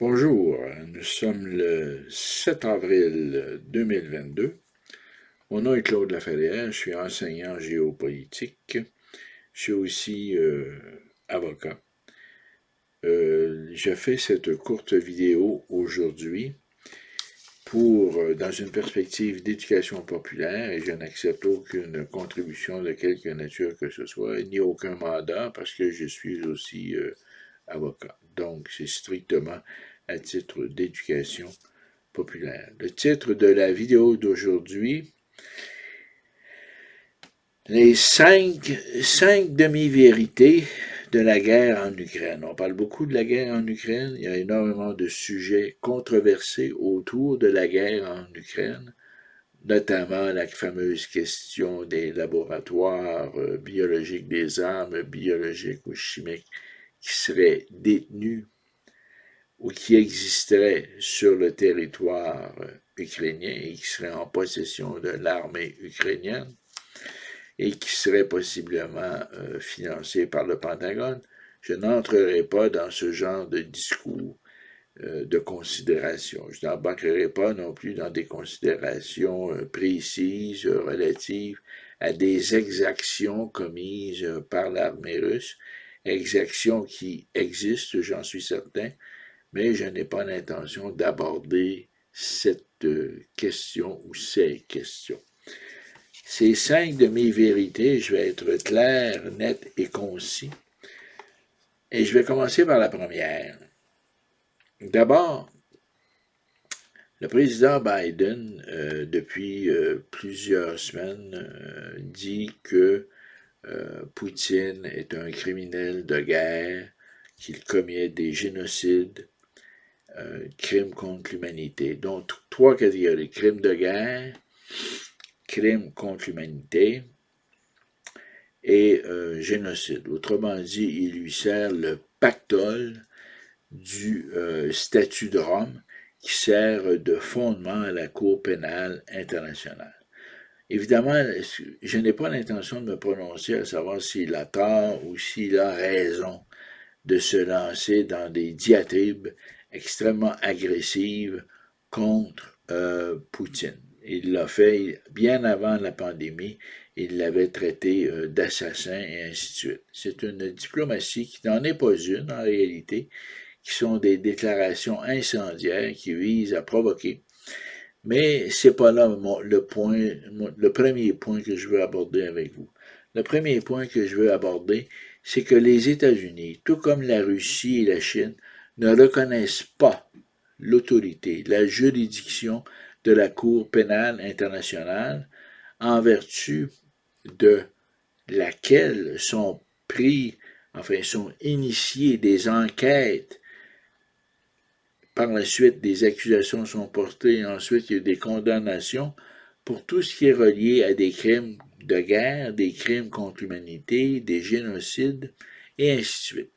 Bonjour, nous sommes le 7 avril 2022. Mon nom est Claude Laferrière, je suis enseignant en géopolitique. Je suis aussi avocat. Je fais cette courte vidéo aujourd'hui dans une perspective d'éducation populaire, et je n'accepte aucune contribution de quelque nature que ce soit, ni aucun mandat, parce que je suis aussi avocat. Donc, c'est strictement à titre d'éducation populaire. Le titre de la vidéo d'aujourd'hui, les cinq demi-vérités de la guerre en Ukraine. On parle beaucoup de la guerre en Ukraine. Il y a énormément de sujets controversés autour de la guerre en Ukraine, notamment la fameuse question des laboratoires biologiques, des armes biologiques ou chimiques qui seraient détenues ou qui existeraient sur le territoire ukrainien et qui seraient en possession de l'armée ukrainienne et qui seraient possiblement financés par le Pentagone. Je n'entrerai pas dans ce genre de discours de considération. Je n'embarquerai pas non plus dans des considérations précises relatives à des exactions commises par l'armée russe, exactions qui existent, j'en suis certain, mais je n'ai pas l'intention d'aborder cette question ou ces questions. Ces cinq demi-vérités, je vais être clair, net et concis. Et je vais commencer par la première. D'abord, le président Biden, depuis plusieurs semaines, dit que Poutine est un criminel de guerre, qu'il commet des génocides, crimes contre l'humanité. Donc, trois catégories. Crimes de guerre, crimes contre l'humanité et génocide. Autrement dit, il lui sert le pactole du statut de Rome qui sert de fondement à la Cour pénale internationale. Évidemment, je n'ai pas l'intention de me prononcer à savoir s'il a tort ou s'il a raison de se lancer dans des diatribes extrêmement agressives contre Poutine. Il l'a fait bien avant la pandémie, il l'avait traité d'assassin et ainsi de suite. C'est une diplomatie qui n'en est pas une en réalité, qui sont des déclarations incendiaires qui visent à provoquer. Mais c'est pas là le premier point que je veux aborder avec vous. Le premier point que je veux aborder, c'est que les États-Unis, tout comme la Russie et la Chine, ne reconnaissent pas l'autorité, la juridiction de la Cour pénale internationale, en vertu de laquelle sont initiées des enquêtes. Par la suite, des accusations sont portées et ensuite il y a des condamnations pour tout ce qui est relié à des crimes de guerre, des crimes contre l'humanité, des génocides, et ainsi de suite.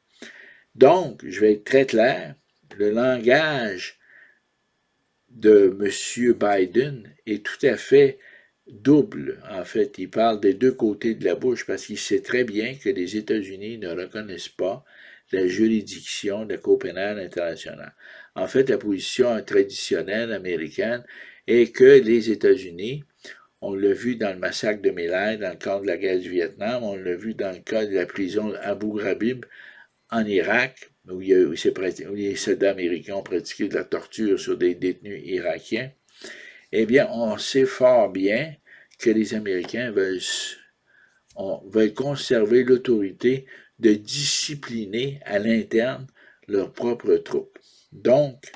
Donc, je vais être très clair, le langage de M. Biden est tout à fait double. En fait, il parle des deux côtés de la bouche parce qu'il sait très bien que les États-Unis ne reconnaissent pas la juridiction de la Cour pénale internationale. En fait, la position traditionnelle américaine est que les États-Unis, on l'a vu dans le massacre de My Lai, dans le cadre de la guerre du Vietnam, on l'a vu dans le cas de la prison Abu Ghraib en Irak, où les soldats américains ont pratiqué de la torture sur des détenus irakiens. Eh bien, on sait fort bien que les Américains veulent conserver l'autorité de discipliner à l'interne leurs propres troupes. Donc,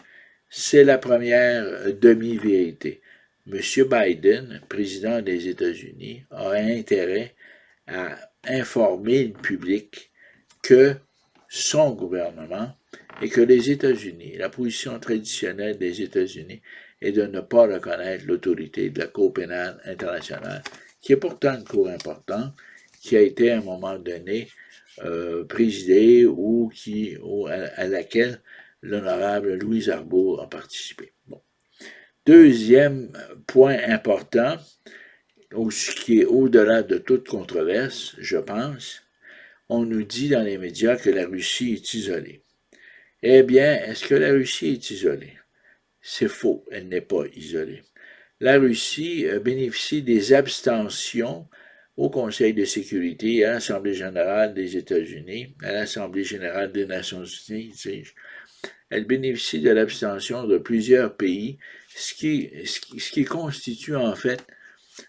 c'est la première demi-vérité. M. Biden, président des États-Unis, a intérêt à informer le public que son gouvernement et que les États-Unis, la position traditionnelle des États-Unis est de ne pas reconnaître l'autorité de la Cour pénale internationale, qui est pourtant une cour importante, qui a été à un moment donné présidée ou à laquelle l'honorable Louise Arbour a participé. Bon. Deuxième point important, ce qui est au-delà de toute controverse, je pense, on nous dit dans les médias que la Russie est isolée. Eh bien, est-ce que la Russie est isolée? C'est faux, elle n'est pas isolée. La Russie bénéficie des abstentions au Conseil de sécurité, à l'Assemblée générale des États-Unis, à l'Assemblée générale des Nations unies, elle bénéficie de l'abstention de plusieurs pays, ce qui constitue en fait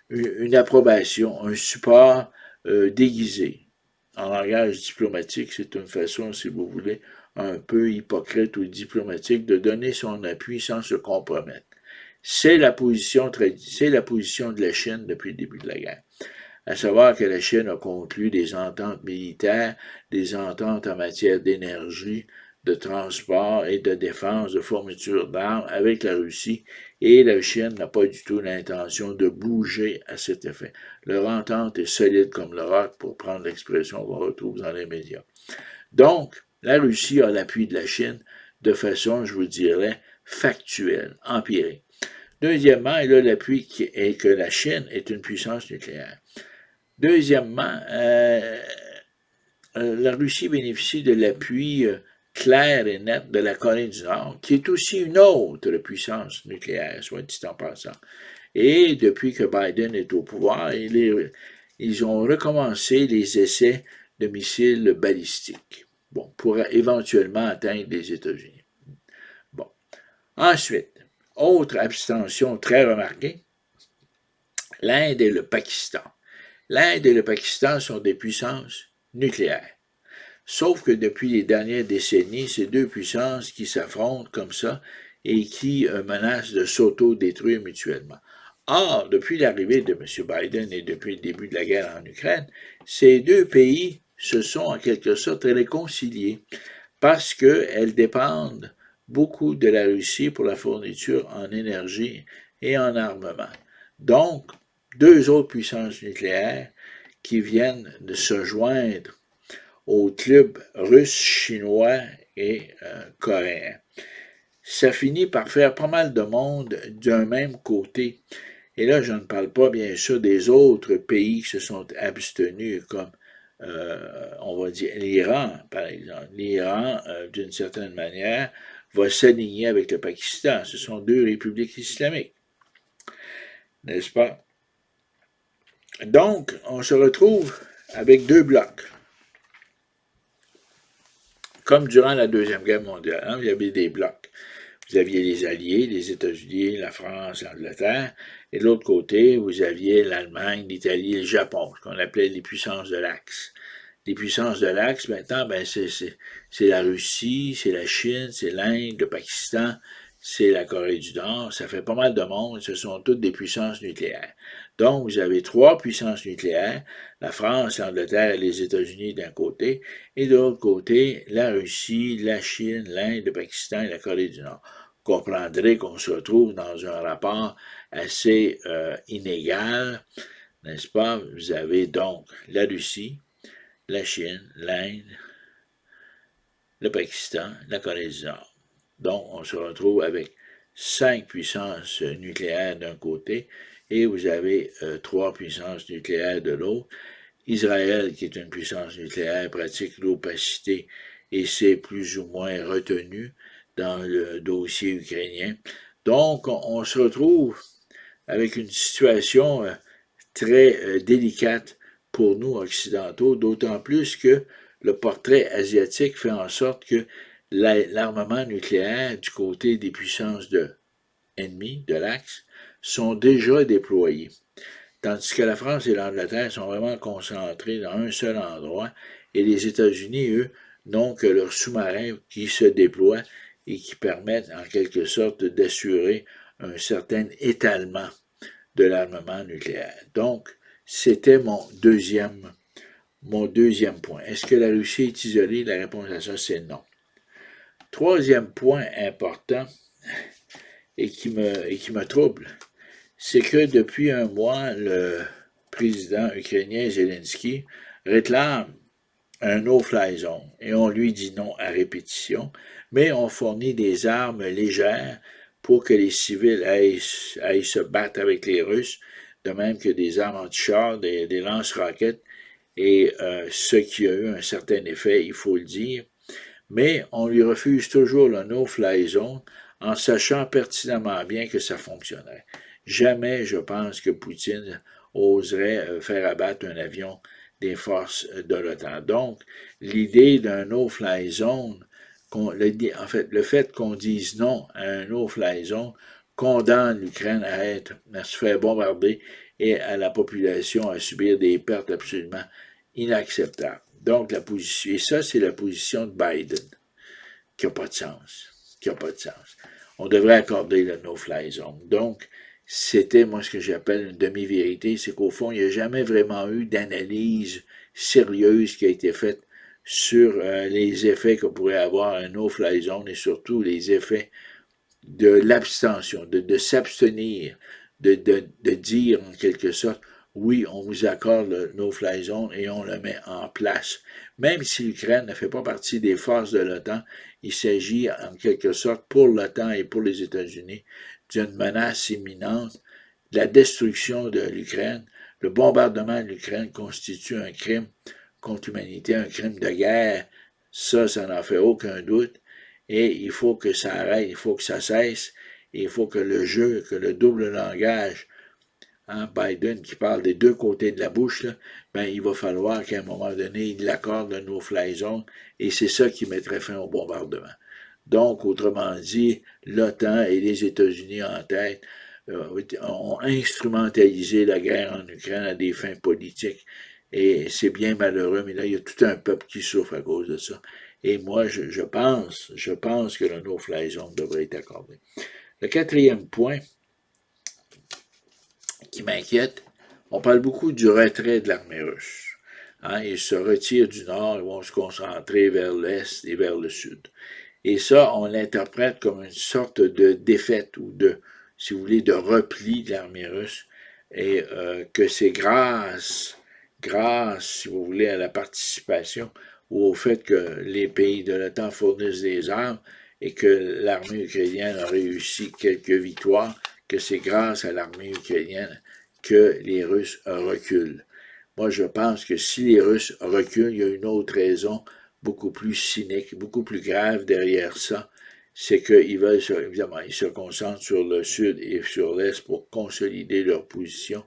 une approbation, un support déguisé. En langage diplomatique, c'est une façon, si vous voulez, un peu hypocrite ou diplomatique de donner son appui sans se compromettre. C'est la position de la Chine depuis le début de la guerre. À savoir que la Chine a conclu des ententes militaires, des ententes en matière d'énergie, de transport et de défense, de fourniture d'armes avec la Russie, et la Chine n'a pas du tout l'intention de bouger à cet effet. Leur entente est solide comme le roc, pour prendre l'expression qu'on retrouve dans les médias. Donc, la Russie a l'appui de la Chine de façon, je vous dirais, factuelle, empirique. Deuxièmement, elle a l'appui que la Chine est une puissance nucléaire. Deuxièmement, la Russie bénéficie de l'appui clair et net de la Corée du Nord, qui est aussi une autre puissance nucléaire, soit dit en passant. Et depuis que Biden est au pouvoir, ils ont recommencé les essais de missiles balistiques, bon, pour éventuellement atteindre les États-Unis. Bon. Ensuite, autre abstention très remarquée, l'Inde et le Pakistan. L'Inde et le Pakistan sont des puissances nucléaires. Sauf que depuis les dernières décennies, ces deux puissances qui s'affrontent comme ça et qui menacent de s'auto-détruire mutuellement. Or, depuis l'arrivée de M. Biden et depuis le début de la guerre en Ukraine, ces deux pays se sont en quelque sorte réconciliés parce qu'elles dépendent beaucoup de la Russie pour la fourniture en énergie et en armement. Donc, deux autres puissances nucléaires qui viennent de se joindre au club russe, chinois et coréen. Ça finit par faire pas mal de monde d'un même côté. Et là, je ne parle pas bien sûr des autres pays qui se sont abstenus, comme on va dire l'Iran, par exemple. L'Iran, d'une certaine manière, va s'aligner avec le Pakistan. Ce sont deux républiques islamiques, n'est-ce pas? Donc, on se retrouve avec deux blocs. Comme durant la Deuxième Guerre mondiale, hein, il y avait des blocs. Vous aviez les Alliés, les États-Unis, la France, l'Angleterre, et de l'autre côté, vous aviez l'Allemagne, l'Italie et le Japon, ce qu'on appelait les puissances de l'Axe. Les puissances de l'Axe, maintenant, c'est la Russie, c'est la Chine, c'est l'Inde, le Pakistan, c'est la Corée du Nord. Ça fait pas mal de monde, ce sont toutes des puissances nucléaires. Donc, vous avez trois puissances nucléaires, la France, l'Angleterre et les États-Unis d'un côté, et de l'autre côté, la Russie, la Chine, l'Inde, le Pakistan et la Corée du Nord. Vous comprendrez qu'on se retrouve dans un rapport assez inégal, n'est-ce pas? Vous avez donc la Russie, la Chine, l'Inde, le Pakistan, la Corée du Nord. Donc, on se retrouve avec 5 puissances nucléaires d'un côté et vous avez 3 puissances nucléaires de l'autre. Israël, qui est une puissance nucléaire, pratique l'opacité et c'est plus ou moins retenu dans le dossier ukrainien. Donc, on se retrouve avec une situation très délicate pour nous occidentaux, d'autant plus que le portrait asiatique fait en sorte que l'armement nucléaire du côté des puissances ennemies de l'Axe sont déjà déployés. Tandis que la France et l'Angleterre sont vraiment concentrés dans un seul endroit et les États-Unis, eux, n'ont que leurs sous-marins qui se déploient et qui permettent en quelque sorte d'assurer un certain étalement de l'armement nucléaire. Donc, c'était mon deuxième point. Est-ce que la Russie est isolée? La réponse à ça, c'est non. Troisième point important et qui me trouble, c'est que depuis un mois, le président ukrainien Zelensky réclame un no-fly zone et on lui dit non à répétition, mais on fournit des armes légères pour que les civils aillent se battre avec les Russes, de même que des armes anti-chars, des lance-roquettes, et ce qui a eu un certain effet, il faut le dire, mais on lui refuse toujours le no-fly zone en sachant pertinemment bien que ça fonctionnerait. Jamais, je pense, que Poutine oserait faire abattre un avion des forces de l'OTAN. Donc, l'idée d'un no-fly zone, en fait, le fait qu'on dise non à un no-fly zone condamne l'Ukraine à se faire bombarder et à la population à subir des pertes absolument inacceptables. Donc, et ça, c'est la position de Biden, qui n'a pas de sens, qui n'a pas de sens. On devrait accorder le no-fly zone. Donc, c'était, moi, ce que j'appelle une demi-vérité, c'est qu'au fond, il n'y a jamais vraiment eu d'analyse sérieuse qui a été faite sur les effets que pourrait avoir un no-fly zone et surtout les effets de l'abstention, de s'abstenir, de dire en quelque sorte, oui, on vous accorde le no-fly zone et on le met en place. Même si l'Ukraine ne fait pas partie des forces de l'OTAN, il s'agit en quelque sorte pour l'OTAN et pour les États-Unis d'une menace imminente. La destruction de l'Ukraine, le bombardement de l'Ukraine constitue un crime contre l'humanité, un crime de guerre. Ça n'en fait aucun doute. Et il faut que ça arrête, il faut que ça cesse, et il faut que le jeu, que le double langage, Biden qui parle des deux côtés de la bouche, là, ben, il va falloir qu'à un moment donné, il accorde le no-fly zone, et c'est ça qui mettrait fin au bombardement. Donc, autrement dit, l'OTAN et les États-Unis en tête ont instrumentalisé la guerre en Ukraine à des fins politiques. Et c'est bien malheureux, mais là, il y a tout un peuple qui souffre à cause de ça. Et moi, je pense que le no-fly zone devrait être accordé. Le quatrième point qui m'inquiète, on parle beaucoup du retrait de l'armée russe. Ils se retirent du nord, ils vont se concentrer vers l'est et vers le sud. Et ça, on l'interprète comme une sorte de défaite ou de, si vous voulez, de repli de l'armée russe. Et que c'est grâce, si vous voulez, à la participation ou au fait que les pays de l'OTAN fournissent des armes et que l'armée ukrainienne a réussi quelques victoires, que c'est grâce à l'armée ukrainienne que les Russes reculent. Moi, je pense que si les Russes reculent, il y a une autre raison beaucoup plus cynique, beaucoup plus grave derrière ça, c'est qu'ils veulent, évidemment, ils se concentrent sur le sud et sur l'est pour consolider leur position,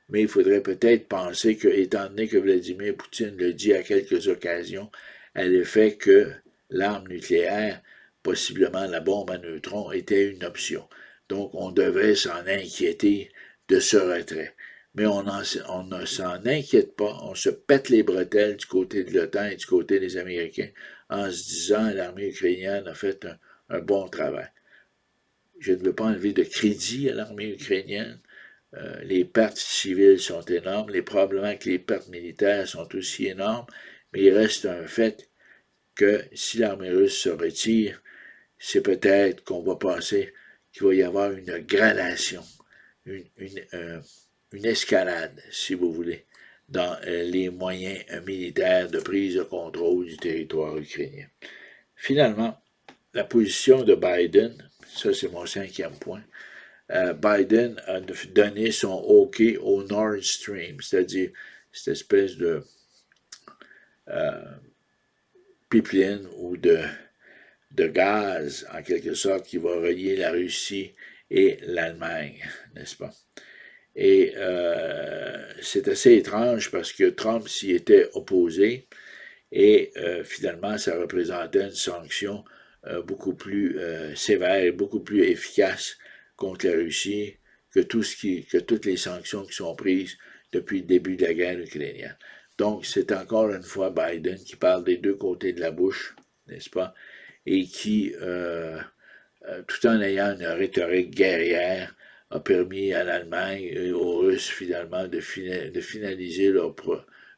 mais il faudrait peut-être penser que, étant donné que Vladimir Poutine le dit à quelques occasions, à l'effet que l'arme nucléaire, possiblement la bombe à neutrons, était une option. Donc, on devrait s'en inquiéter de ce retrait. Mais on ne s'en inquiète pas, on se pète les bretelles du côté de l'OTAN et du côté des Américains en se disant que l'armée ukrainienne a fait un bon travail. Je ne veux pas enlever de crédit à l'armée ukrainienne. Les pertes civiles sont énormes, probablement que les pertes militaires sont aussi énormes, mais il reste un fait que si l'armée russe se retire, c'est peut-être qu'on va penser qu'il va y avoir une gradation, une escalade, si vous voulez, dans les moyens militaires de prise de contrôle du territoire ukrainien. Finalement, la position de Biden, ça c'est mon cinquième point, Biden a donné son OK au Nord Stream, c'est-à-dire cette espèce de pipeline ou de gaz, en quelque sorte, qui va relier la Russie et l'Allemagne, n'est-ce pas? Et c'est assez étrange parce que Trump s'y était opposé et finalement, ça représentait une sanction beaucoup plus sévère et beaucoup plus efficace contre la Russie que toutes les sanctions qui sont prises depuis le début de la guerre ukrainienne. Donc, c'est encore une fois Biden qui parle des deux côtés de la bouche, n'est-ce pas, et qui, tout en ayant une rhétorique guerrière, a permis à l'Allemagne et aux Russes finalement de finaliser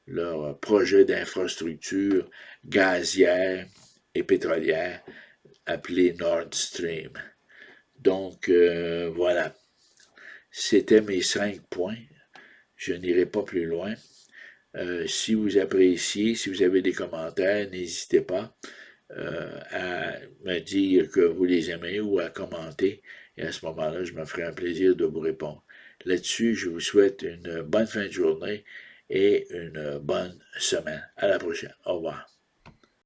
leur projet d'infrastructure gazière et pétrolière appelé Nord Stream. Donc voilà, c'était mes 5 points. Je n'irai pas plus loin. Si vous appréciez, si vous avez des commentaires, n'hésitez pas à me dire que vous les aimez ou à commenter. Et à ce moment-là, je me ferai un plaisir de vous répondre. Là-dessus, je vous souhaite une bonne fin de journée et une bonne semaine. À la prochaine. Au revoir.